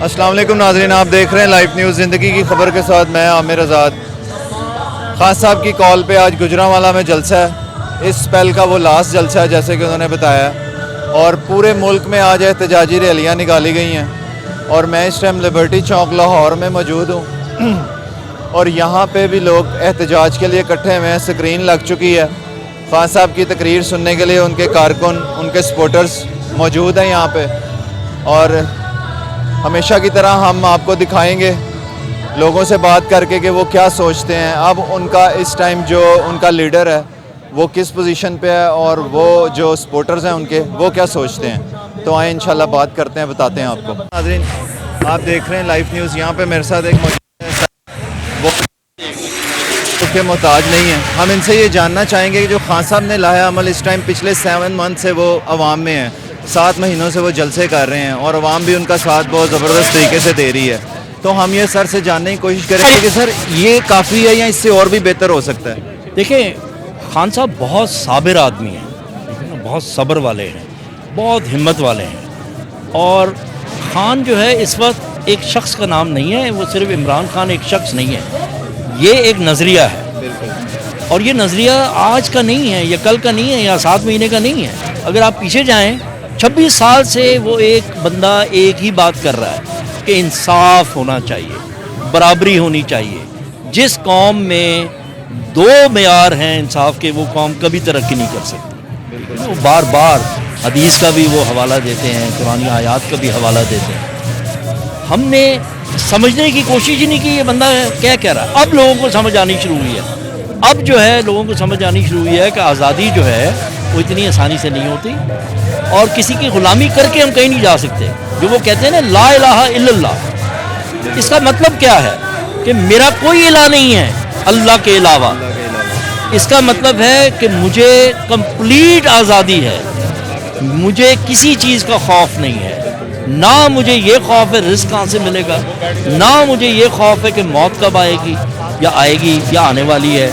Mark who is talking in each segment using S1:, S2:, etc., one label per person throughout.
S1: अस्सलाम वालेकुम नाज़रीन, आप देख रहे हैं लाइव न्यूज़ ज़िंदगी की खबर के साथ मैं आमिर आज़ाद। खान साहब की कॉल पे आज गुजरांवाला में जलसा है। इस स्पेल का वो लास्ट जलसा है जैसे कि उन्होंने बताया, और पूरे मुल्क में आज एहतजाजी रैलियाँ निकाली गई हैं। और मैं इस टाइम लिबर्टी चौक लाहौर में मौजूद हूँ और यहाँ पे भी लोग एहतजाज के लिए इकट्ठे हुए हैं। स्क्रीन लग चुकी है। खान साहब की तकरीर सुनने के लिए उनके कारकुन, उनके सपोर्टर्स मौजूद हैं यहाँ पे, और हमेशा की तरह हम आपको दिखाएंगे लोगों से बात करके कि वो क्या सोचते हैं। अब उनका इस टाइम जो उनका लीडर है वो किस पोजीशन पे है और वो जो सपोर्टर्स हैं उनके वो क्या सोचते हैं। तो आए इंशाल्लाह बात करते हैं, बताते हैं आपको। नाज़रीन, आप देख रहे हैं लाइव न्यूज़। यहाँ पे मेरे साथ एक वो के मोहताज नहीं है। हम इनसे ये जानना चाहेंगे कि जो खान साहब ने लाया अमल इस टाइम पिछले 7 मंथ से वो अवाम में है, 7 महीनों से वो जलसे कर रहे हैं और अवाम भी उनका साथ बहुत ज़बरदस्त तरीके से दे रही है। तो हम ये सर से जानने की कोशिश करेंगे कि सर ये काफ़ी है या इससे और भी बेहतर हो सकता है।
S2: देखिए, खान साहब बहुत साबिर आदमी हैं, बहुत सब्र वाले हैं, बहुत हिम्मत वाले हैं। और खान जो है इस वक्त एक शख्स का नाम नहीं है, वो सिर्फ इमरान खान एक शख्स नहीं है, ये एक नज़रिया है। और ये नज़रिया आज का नहीं है, या कल का नहीं है, या 7 महीने का नहीं है। अगर आप पीछे जाएं, 26 साल से वो एक बंदा एक ही बात कर रहा है कि इंसाफ होना चाहिए, बराबरी होनी चाहिए। जिस कौम में 2 मेयार हैं इंसाफ के, वो कौम कभी तरक्की नहीं कर सकती। वो बार बार हदीस का भी वो हवाला देते हैं, कुरानी आयात का भी हवाला देते हैं। हमने समझने की कोशिश ही नहीं की ये बंदा क्या कह रहा है। अब लोगों को समझ आनी शुरू हुई है। अब जो है लोगों को समझ आनी शुरू हुई है कि आज़ादी जो है वो इतनी आसानी से नहीं होती, और किसी की ग़ुलामी करके हम कहीं नहीं जा सकते। जो वो कहते हैं ना, ला इलाहा इल्लल्लाह, इसका मतलब क्या है कि मेरा कोई इलाह नहीं है अल्लाह के अलावा। इसका मतलब है कि मुझे कंप्लीट आज़ादी है, मुझे किसी चीज़ का खौफ नहीं है। ना मुझे ये खौफ है रिस्क कहाँ से मिलेगा, ना मुझे ये खौफ है कि मौत कब आएगी या आएगी या आने वाली है,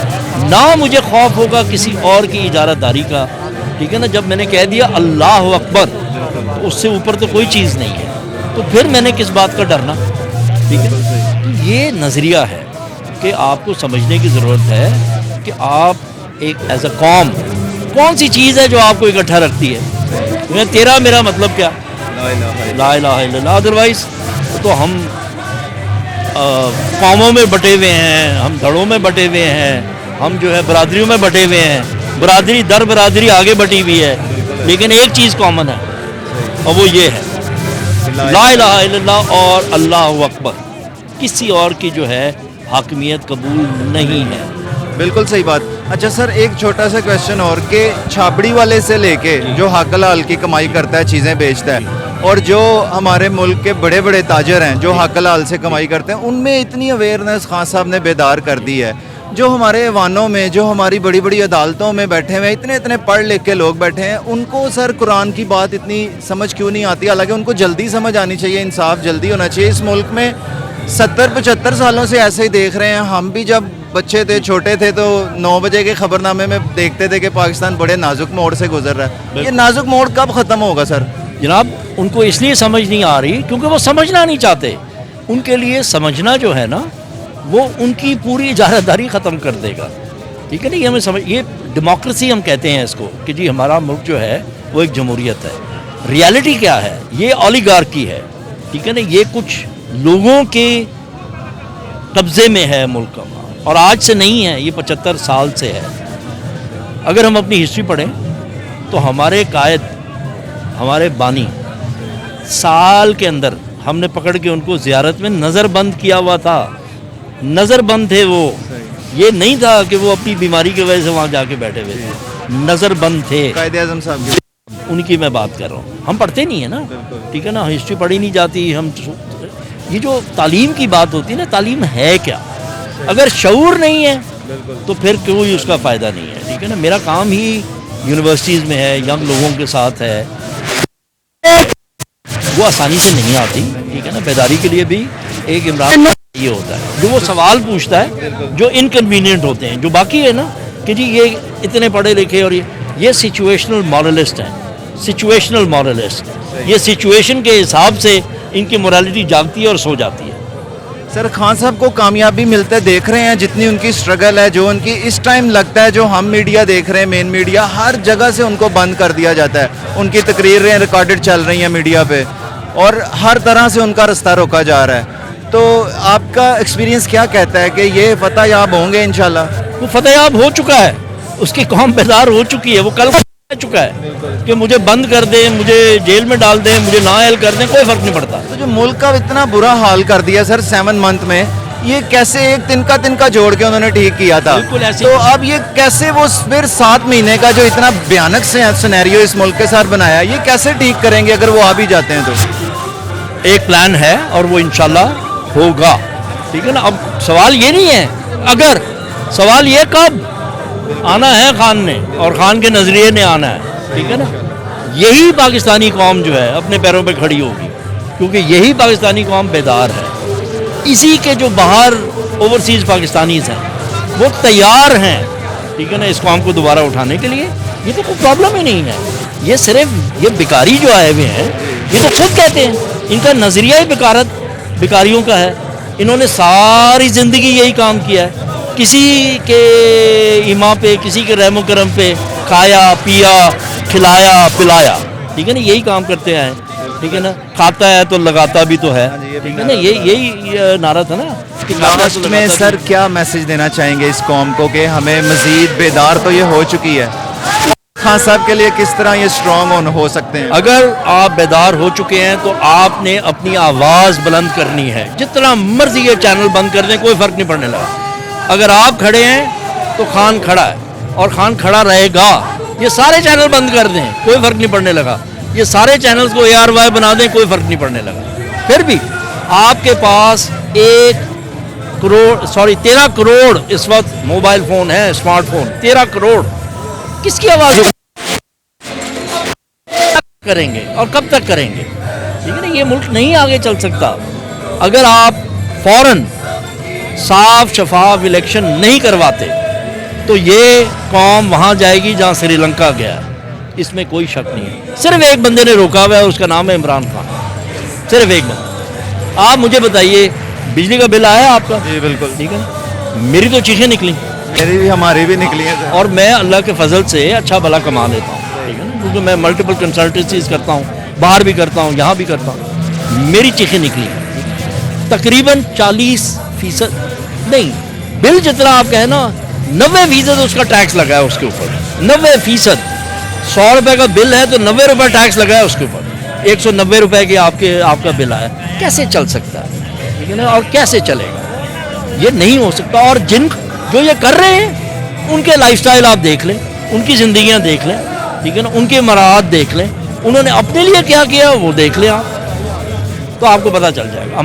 S2: ना मुझे खौफ होगा किसी और की इजारादारी का। ठीक है ना, जब मैंने कह दिया अल्लाह अकबर, तो उससे ऊपर तो कोई चीज़ नहीं है, तो फिर मैंने किस बात का डरना। ठीक है, तो ये नज़रिया है कि आपको समझने की ज़रूरत है कि आप एक एज अ कौम कौन सी चीज़ है जो आपको इकट्ठा रखती है। तेरा मेरा मतलब क्या, ला इलाहा इल्लल्लाह। अदरवाइज़ तो हम कौमों में बटे हुए हैं, हम धड़ों में बटे हुए हैं, हम जो है बरादरियों में बटे हुए हैं, बरादरी दर बरादरी आगे बटी हुई है, लेकिन एक चीज़ कॉमन है और वो ये है ला इलाहा इल्लल्लाह और अल्लाहु अकबर। किसी और की जो है हाकिमियत कबूल नहीं है।
S1: बिल्कुल सही बात। अच्छा सर, एक छोटा सा क्वेश्चन और कि छाबड़ी वाले से लेके जो हक हलाल की कमाई करता है, चीज़ें बेचता है, और जो हमारे मुल्क के बड़े बड़े ताजर हैं जो हक हलाल से कमाई करते हैं, उनमें इतनी अवेयरनेस खान साहब ने बेदार कर दी है। जो हमारे ऐवानों में, जो हमारी बड़ी बड़ी अदालतों में बैठे हुए इतने इतने पढ़ लिख के लोग बैठे हैं, उनको सर कुरान की बात इतनी समझ क्यों नहीं आती? हालांकि उनको जल्दी समझ आनी चाहिए, इंसाफ जल्दी होना चाहिए। इस मुल्क में 70-75 सालों से ऐसे ही देख रहे हैं। हम भी जब बच्चे थे, छोटे थे, तो 9 बजे के खबरनामे में देखते थे कि पाकिस्तान बड़े नाजुक मोड़ से गुजर रहा है। ये नाजुक मोड़ कब ख़त्म होगा सर?
S2: जनाब, उनको इसलिए समझ नहीं आ रही क्योंकि वो समझना नहीं चाहते। उनके लिए समझना जो है ना, वो उनकी पूरी इजारादारी ख़त्म कर देगा। ठीक है ना, ये हमें समझ, ये डेमोक्रेसी हम कहते हैं इसको, कि जी हमारा मुल्क जो है वो एक जमहूरियत है। रियलिटी क्या है? ये ओलिगार्की है। ठीक है ना, ये कुछ लोगों के कब्ज़े में है मुल्क का, और आज से नहीं है, ये 75 साल से है। अगर हम अपनी हिस्ट्री पढ़ें तो हमारे कायद, हमारे बानी, साल के अंदर हमने पकड़ के उनको ज़ियारत में नज़रबंद किया हुआ था। नज़रबंद थे वो, ये नहीं था कि वो अपनी बीमारी की वजह से वहाँ जाके बैठे हुए थे, नज़रबंद थे।
S1: कायदे-ए-आज़म साहब की,
S2: उनकी मैं बात कर रहा हूँ। हम पढ़ते नहीं है ना, ठीक है ना, हिस्ट्री पढ़ी नहीं जाती। हम ये जो तालीम की बात होती है ना, तालीम है क्या? अगर शऊर नहीं है तो फिर कोई उसका फ़ायदा नहीं है। ठीक है ना, मेरा काम ही यूनिवर्सिटीज़ में है, यंग लोगों के साथ है, वो आसानी से नहीं आती। ठीक है ना, बेदारी के लिए भी एक इमरान ये होता है जो वो सवाल पूछता है जो इनकन्वीनियंट होते हैं, जो बाकी है ना कि जी ये इतने पढ़े लिखे, और ये सिचुएशनल मॉरलिस्ट हैं, सिचुएशनल मॉरलिस्ट। ये सिचुएशन के हिसाब से इनकी मोरालिटी जागती है और सो जाती है।
S1: सर खान साहब को कामयाबी मिलते देख रहे हैं, जितनी उनकी स्ट्रगल है, जो उनकी इस टाइम लगता है, जो हम मीडिया देख रहे हैं, मेन मीडिया हर जगह से उनको बंद कर दिया जाता है, उनकी तकरीरें रिकॉर्डेड चल रही हैं मीडिया पे और हर तरह से उनका रास्ता रोका जा रहा है, तो आपका एक्सपीरियंस क्या कहता है कि ये फतह याब होंगे इंशाल्लाह?
S2: वो फतेहयाब हो चुका है, उसकी कौम बेदार हो चुकी है, वो कल कह चुका है कि मुझे बंद कर दें, मुझे जेल में डाल दें, मुझे नाअहल कर दें, कोई फ़र्क नहीं पड़ता।
S1: तो जो मुल्क का इतना बुरा हाल कर दिया सर 7 मंथ में, ये कैसे एक तिनका जोड़ के उन्होंने ठीक किया था,
S2: बिल्कुल ऐसे।
S1: तो अब ये कैसे वो फिर 7 महीने का जो इतना भयानक सिनेरियो इस मुल्क के साथ बनाया, ये कैसे ठीक करेंगे अगर वो आ भी जाते हैं? तो
S2: एक प्लान है और वो इंशाल्लाह होगा, ठीक है ना। अब सवाल ये नहीं है अगर, सवाल ये कब आना है खान ने, और खान के नज़रिए ने आना है, ठीक है ना। यही पाकिस्तानी कौम जो है अपने पैरों पे खड़ी होगी, क्योंकि यही पाकिस्तानी कौम बेदार है। इसी के जो बाहर ओवरसीज़ पाकिस्तानीज़ हैं वो तैयार हैं, ठीक है ना, इस कौम को दोबारा उठाने के लिए। ये तो कोई प्रॉब्लम ही नहीं है, ये सिर्फ ये बेकारी जो आए हुए हैं ये तो खुद कहते हैं, इनका नज़रिया ही बेकारियों का है। इन्होंने सारी ज़िंदगी यही काम किया है, किसी के ईमा पे, किसी के रहमो करम पे खाया पिया खिलाया पिलाया, ठीक है ना, यही काम करते हैं, ठीक है ना। खाता है तो लगाता भी तो है, ठीक है ना, यही नारा था ना कि खाता है तो
S1: लास्ट में
S2: लगाता
S1: सर क्या मैसेज देना चाहेंगे इस कौम को कि हमें मजीद बेदार तो ये हो चुकी है, खान साहब के लिए किस तरह ये स्ट्रॉन्ग हो सकते हैं?
S2: अगर आप बेदार हो चुके हैं तो आपने अपनी आवाज़ बुलंद करनी है। जितना मर्जी ये चैनल बंद कर दें कोई फ़र्क नहीं पड़ने लगा। अगर आप खड़े हैं तो खान खड़ा है और खान खड़ा रहेगा। ये सारे चैनल बंद कर दें कोई फ़र्क नहीं पड़ने लगा, ये सारे चैनल्स को ARY बना दें कोई फ़र्क नहीं पड़ने लगा। फिर भी आपके पास 13 करोड़ इस वक्त मोबाइल फ़ोन है, स्मार्टफोन 13 करोड़, किसकी आवाज़ करेंगे और कब तक करेंगे, ठीक है ना। ये मुल्क नहीं आगे चल सकता अगर आप फौरन साफ शफाफ इलेक्शन नहीं करवाते, तो ये कौम वहाँ जाएगी जहाँ श्रीलंका गया, इसमें कोई शक नहीं है। सिर्फ एक बंदे ने रोका हुआ है, उसका नाम है इमरान खान, सिर्फ एक बंदा। आप मुझे बताइए बिजली का बिल आया आपका?
S1: जी बिल्कुल,
S2: ठीक है ना, मेरी तो चीखें निकली,
S1: मेरी भी हमारी भी निकली है
S2: और मैं अल्लाह के फजल से अच्छा भला कमा लेता हूँ, ठीक है ना, क्योंकि मैं मल्टीपल कंसल्टेंसीज करता हूँ, बाहर भी करता हूँ, यहाँ भी करता हूँ। मेरी चीखें निकली तकरीबन 40% नहीं, बिल जितना आप कहें ना 90% उसका टैक्स लगा है उसके ऊपर, 90%। 100 रुपये का बिल है तो 90 रुपये टैक्स लगा है उसके ऊपर, 190 रुपये की आपका बिल आया। कैसे चल सकता है, ठीक है ना, और कैसे चलेगा? ये नहीं हो सकता। और जो ये कर रहे हैं उनके लाइफस्टाइल आप देख लें, उनकी ज़िंदगियां देख लें, ठीक है ना, उनके मराहत देख लें, उन्होंने अपने लिए क्या किया वो देख लें आप, तो आपको पता चल जाएगा।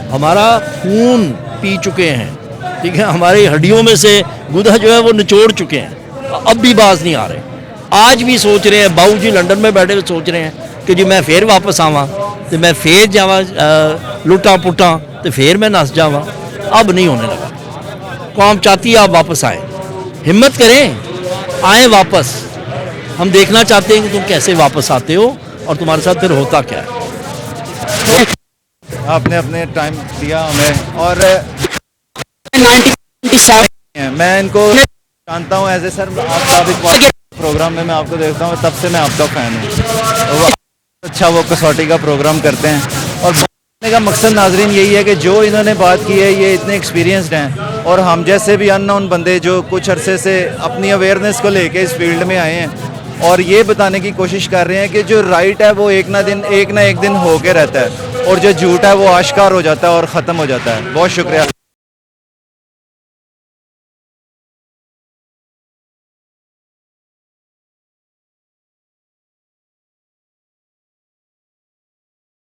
S2: हमारा खून पी चुके हैं, ठीक है, हमारी हड्डियों में से गुदा जो है वो निचोड़ चुके हैं, अब भी बाज नहीं आ रहे। आज भी सोच रहे हैं, बाबू जी लंदन में बैठे हुए सोच रहे हैं कि जी मैं फिर वापस आवा, तो मैं फिर जावा लुटा पुटा, तो फिर मैं नस जावा। अब नहीं होने लगा। कौम चाहती है आप वापस आए, हिम्मत करें, आए वापस। हम देखना चाहते हैं कि तुम कैसे वापस आते हो और तुम्हारे साथ फिर होता क्या है।
S1: आपने अपने टाइम दिया हमें, और
S3: 1997
S1: मैं इनको जानता हूँ एज ए सर, आपका प्रोग्राम में मैं आपको देखता हूँ, तब से मैं आपका फ़ैन हूँ। अच्छा वो कसौटी का प्रोग्राम करते हैं, और बोलने का मकसद नाजरीन यही है कि जो इन्होंने बात की है ये इतने एक्सपीरियंस्ड हैं, और हम जैसे भी अननोन बंदे जो कुछ अरसे से अपनी अवेयरनेस को लेके इस फील्ड में आए हैं, और ये बताने की कोशिश कर रहे हैं कि जो राइट है वो एक ना एक दिन होके रहता है, और जो झूठ है वो आश्कार हो जाता है और ख़त्म हो जाता है। बहुत शुक्रिया।